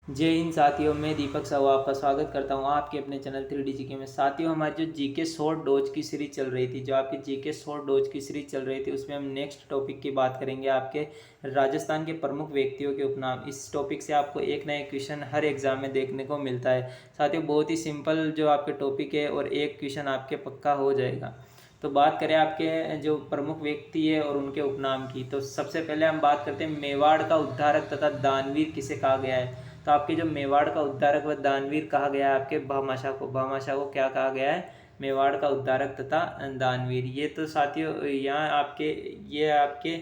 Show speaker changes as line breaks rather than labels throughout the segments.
जय हिंद साथियों, मैं दीपक साहू आपका स्वागत करता हूं आपके अपने चैनल 3D जीके में। साथियों, हमारी जो जीके शॉर्ट डोज की सीरीज चल रही थी, जो आपकी जीके शॉर्ट डोज की सीरीज चल रही थी, उसमें हम नेक्स्ट टॉपिक की बात करेंगे, आपके राजस्थान के प्रमुख व्यक्तियों के उपनाम। इस टॉपिक से आपको एक नया क्वेश्चन हर एग्जाम में देखने को मिलता है। साथियों, बहुत ही सिंपल जो आपके टॉपिक है और एक क्वेश्चन आपके पक्का हो जाएगा। तो बात करें आपके जो प्रमुख व्यक्ति है और उनके उपनाम की, तो सबसे पहले हम बात करते हैं मेवाड़ का उद्धारक तथा दानवीर किसे कहा गया है। तो आपके जो मेवाड़ का उद्धारक व दानवीर कहा गया है आपके भामाशाह को क्या कहा गया है, मेवाड़ का उद्धारक तथा दानवीर। ये तो साथियों यहाँ आपके ये आपके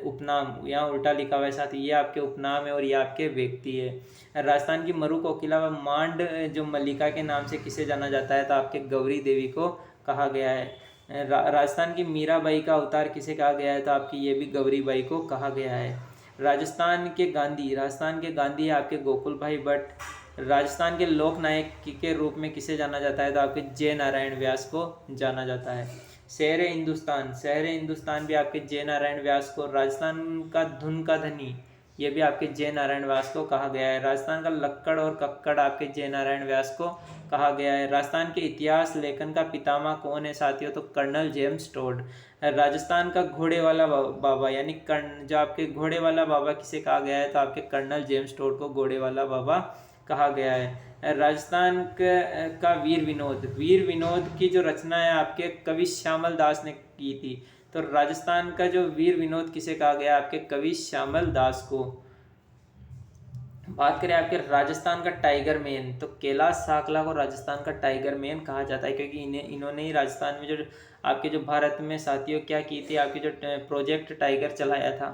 उपनाम यहाँ उल्टा लिखा हुआ है साथियों, ये आपके उपनाम है और ये आपके व्यक्ति है। राजस्थान की मरु कोकिला व मांड जो मल्लिका के नाम से किसे जाना जाता है, तो आपके गौरी देवी को कहा गया है। राजस्थान की मीराबाई का अवतार किसे कहा गया है, तो आपकी ये भी गौरी बाई को कहा गया है। राजस्थान के गांधी आपके गोकुल भाई भट्ट। राजस्थान के लोक नायक के रूप में किसे जाना जाता है, तो आपके जय नारायण व्यास को जाना जाता है। शहर हिंदुस्तान भी आपके जय नारायण व्यास को। राजस्थान का धुन का धनी, ये भी आपके जय नारायण व्यास को कहा गया है। राजस्थान का लक्कड़ और कक्कड़ आपके जय नारायण व्यास को कहा गया है। राजस्थान के इतिहास लेखन का पितामह कौन है साथियों, तो कर्नल जेम्स टोड। राजस्थान का घोड़े वाला बाबा यानी कर्ण जो आपके घोड़े वाला बाबा किसे कहा गया है, तो आपके कर्नल जेम्स टोड को घोड़े वाला बाबा कहा गया है। राजस्थान का वीर विनोद की जो रचना है आपके कवि श्यामल दास ने की थी। तो राजस्थान का जो वीर विनोद किसे कहा गया, आपके कवि श्यामल दास को। बात करें आपके राजस्थान का टाइगर मैन, तो कैलाश साकला को राजस्थान का टाइगर मैन कहा जाता है, क्योंकि इन्होंने ही राजस्थान में जो आपके जो भारत में साथियों क्या की थी, आपके जो प्रोजेक्ट टाइगर चलाया था।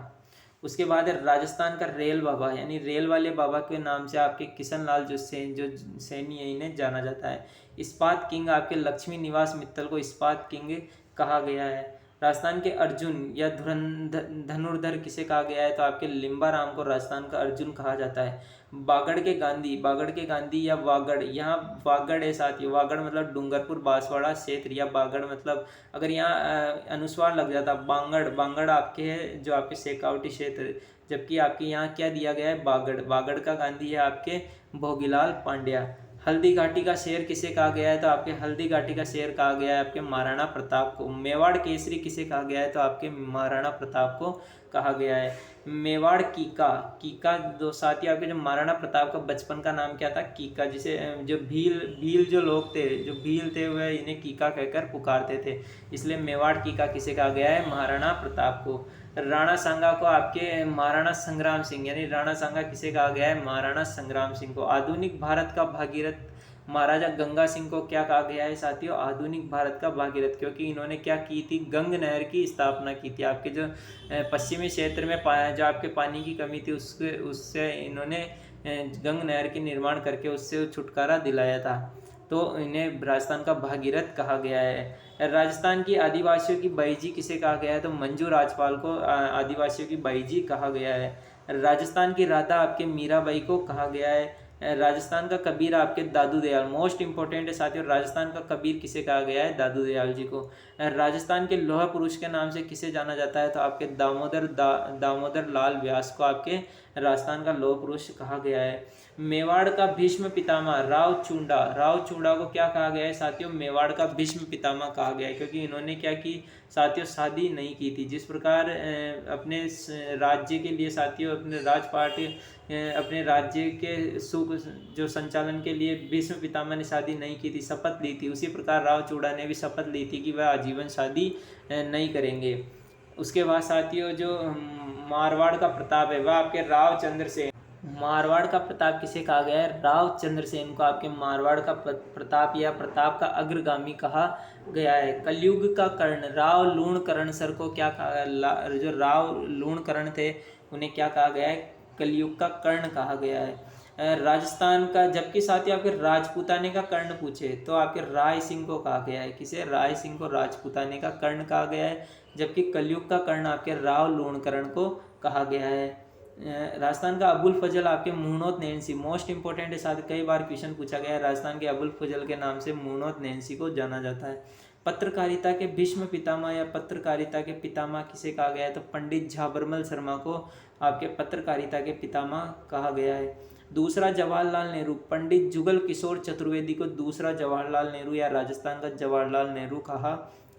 उसके बाद है राजस्थान का रेल बाबा, यानी रेल वाले बाबा के नाम से आपके किशन लाल जो सैनी है, इन्हें जाना जाता है। इस्पात किंग आपके लक्ष्मी निवास मित्तल को इस्पात किंग कहा गया है। राजस्थान के अर्जुन या धनुर्धर किसे कहा गया है, तो आपके लिम्बा राम को राजस्थान का अर्जुन कहा जाता है। बागड़ के गांधी या वागड़, यहाँ वागड़ है साथियों, वागड़ मतलब डूंगरपुर बांसवाड़ा क्षेत्र, या बागड़ मतलब अगर यहाँ अनुस्वार लग जाता बांगड़, बांगड़ आपके है जो आपके शेखावटी क्षेत्र, जबकि आपके यहाँ क्या दिया गया है, बागड़। बागड़ का गांधी है आपके भोगीलाल पांड्या। हल्दी घाटी का शेर किसे कहा गया है, तो आपके हल्दी घाटी का शेर कहा गया है आपके महाराणा प्रताप को। मेवाड़ केसरी किसे कहा गया है, तो आपके महाराणा प्रताप को कहा गया है। मेवाड़ कीका, कीका दो साथी आपके जो महाराणा प्रताप का बचपन का नाम क्या था, कीका, जिसे जो भील जो लोग थे, जो भील थे वह इन्हें कीका कहकर पुकारते थे, इसलिए मेवाड़ कीका किसे कहा गया है, महाराणा प्रताप को। राणा सांगा को आपके महाराणा संग्राम सिंह, यानी राणा सांगा किसे कहा गया है, महाराणा संग्राम सिंह को। आधुनिक भारत का भागीरथ महाराजा गंगा सिंह को क्या कहा गया है साथियों, आधुनिक भारत का भागीरथ, क्योंकि इन्होंने क्या की थी, गंग नहर की स्थापना की थी। आपके जो पश्चिमी क्षेत्र में जो आपके पानी की कमी थी, उससे इन्होंने गंग नहर की निर्माण करके उससे छुटकारा दिलाया था, तो इन्हें राजस्थान का भागीरथ कहा गया है। राजस्थान की आदिवासियों की बाईजी किसे कहा गया है, तो मंजू राजपाल को आदिवासियों की बाईजी कहा गया है। राजस्थान की राधा आपके मीराबाई को कहा गया है। राजस्थान का कबीर आपके दादू दयाल, मोस्ट इंपॉर्टेंट है साथियों, राजस्थान का कबीर किसे कहा गया है, दादू दयाल जी को। राजस्थान के लोह पुरुष के नाम से किसे जाना जाता है, तो आपके दामोदर लाल व्यास को आपके राजस्थान का लोह पुरुष कहा गया है। मेवाड़ का भीष्म पितामह राव चूंडा को क्या कहा गया है साथियों, मेवाड़ का भीष्म पितामह कहा गया है, क्योंकि इन्होंने क्या की साथियों, शादी नहीं की थी। जिस प्रकार अपने राज्य के लिए साथियों, अपने राज्य के सुख जो संचालन के लिए भीष्म पितामह ने शादी नहीं की थी, शपथ ली थी, उसी प्रकार राव चूड़ा ने भी शपथ ली थी कि वह आजीवन शादी नहीं करेंगे। उसके बाद साथियों जो मारवाड़ का प्रताप है वह आपके रावचंद्र सेन। मारवाड़ का प्रताप किसे कहा गया है, रावचंद्र सेन को आपके मारवाड़ का प्रताप या प्रताप का अग्रगामी कहा गया है। कलयुग का कर्ण राव लूणकरण सर को क्या कहा, जो राव लूणकरण थे उन्हें क्या कहा गया है, कलयुग का कर्ण कहा गया है। राजस्थान का, जबकि साथ ही आपके राजपूताने का कर्ण पूछे तो आपके राय सिंह को कहा गया है, किसे, राय सिंह को राजपूताने का कर्ण कहा गया है, जबकि कलयुग का कर्ण आपके राव लूणकरण को कहा गया है। राजस्थान का अबुल फजल आपके मुहनोत नैन्सी, मोस्ट इंपॉर्टेंट है साथ, कई बार क्वेश्चन पूछा गया है, राजस्थान के अबुल फजल के नाम से मुहनोत नैन्सी को जाना जाता है। पत्रकारिता के भीष्म पितामह या पत्रकारिता के पितामह किसे कहा गया है, तो पंडित झाबरमल शर्मा को आपके पत्रकारिता के पितामह कहा गया है। दूसरा जवाहरलाल नेहरू, पंडित जुगल किशोर चतुर्वेदी को दूसरा जवाहरलाल नेहरू या राजस्थान का जवाहरलाल नेहरू कहा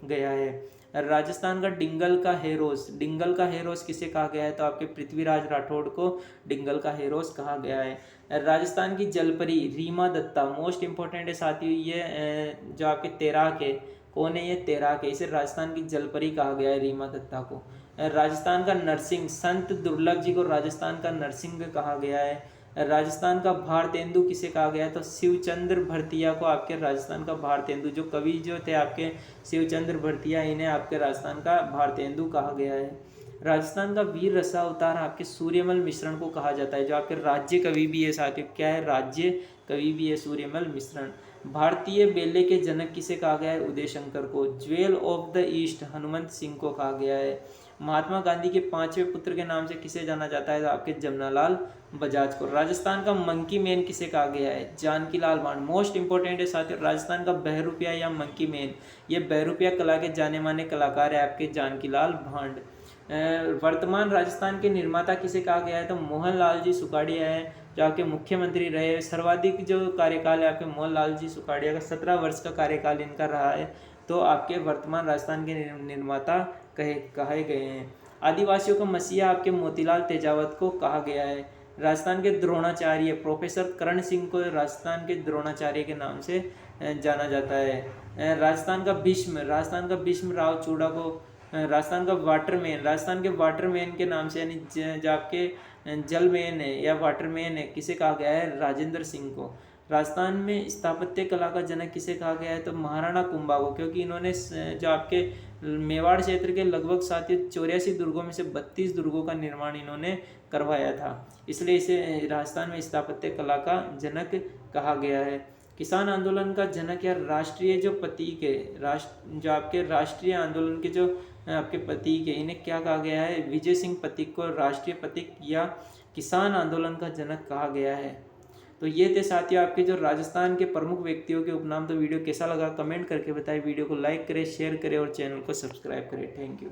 गया है। राजस्थान का डिंगल का हेरोस, डिंगल का हेरोस किसे कहा गया है? तो आपके पृथ्वीराज राठौड़ को डिंगल का हेरोस कहा गया है। राजस्थान की जलपरी रीमा दत्ता, मोस्ट इंपॉर्टेंट है साथियों, ये जो आपके तैराक है, कौन है ये? तैराक है, इसे राजस्थान की जलपरी कहा गया है रीमा दत्ता को। राजस्थान का नरसिंह, संत दुर्लभ जी को राजस्थान का नरसिंह कहा गया है। राजस्थान का भारतेंदु किसे कहा गया है? तो शिवचंद्र भरतिया को आपके राजस्थान का भारतेंदु, जो कवि जो थे आपके शिवचंद्र भरतिया, इन्हें आपके राजस्थान का भारतेंदु कहा गया है। राजस्थान का वीर रसावतार आपके सूर्यमल मिश्रण को कहा जाता है, जो आपके राज्य कवि भी है साथियों। क्या है? राज्य कवि भी है सूर्यमल मिश्रण। भारतीय बेले के जनक किसे कहा गया है? उदय शंकर को। Jewel of the east Hanumant Singh को कहा गया है। महात्मा गांधी के 5वें पुत्र के नाम से किसे जाना जाता है? तो आपके जमनालाल बजाज को। राजस्थान का मंकी मैन किसे कहा गया है? जानकीलाल भांड, मोस्ट इंपॉर्टेंट है साथियों। राजस्थान का बहरूपिया या मंकी मैन, ये बहरूपिया कला के जाने माने कलाकार है आपके जानकीलाल भांड। वर्तमान राजस्थान के निर्माता किसे कहा गया है? तो मोहनलाल जी सुखाड़िया है, जो आपके मुख्यमंत्री रहे। सर्वाधिक जो कार्यकाल है आपके मोहनलाल जी सुखाड़िया का 17 वर्ष का कार्यकाल इनका रहा है। तो आपके वर्तमान राजस्थान के निर्माता कहे गए हैं। आदिवासियों का मसीहा आपके मोतीलाल तेजावत को कहा गया है। राजस्थान के द्रोणाचार्य प्रोफेसर करण सिंह को राजस्थान के द्रोणाचार्य के नाम से जाना जाता है। राजस्थान का भीष्म राव चूड़ा को, राजस्थान का वाटरमैन, राजस्थान के वाटरमैन के नाम से, यानी जो आपके जलमैन है या वाटरमैन है, किसे कहा गया है? राजेंद्र सिंह को। राजस्थान में स्थापत्य कला का जनक किसे कहा गया है? तो महाराणा कुंभा को, क्योंकि इन्होंने जो आपके मेवाड़ क्षेत्र के लगभग 84 दुर्गों में से 32 दुर्गों का निर्माण इन्होंने करवाया था, इसलिए इसे राजस्थान में स्थापत्य कला का जनक कहा गया है। किसान आंदोलन का जनक या राष्ट्रीय जो प्रतीक है, जो आपके राष्ट्रीय आंदोलन के जो आपके प्रतीक है, इन्हें क्या कहा गया है? विजय सिंह प्रतीक को राष्ट्रीय प्रतीक या किसान आंदोलन का जनक कहा गया है। तो ये थे साथियों आपके जो राजस्थान के प्रमुख व्यक्तियों के उपनाम। तो वीडियो कैसा लगा कमेंट करके बताएं, वीडियो को लाइक करें, शेयर करें और चैनल को सब्सक्राइब करें। Thank you.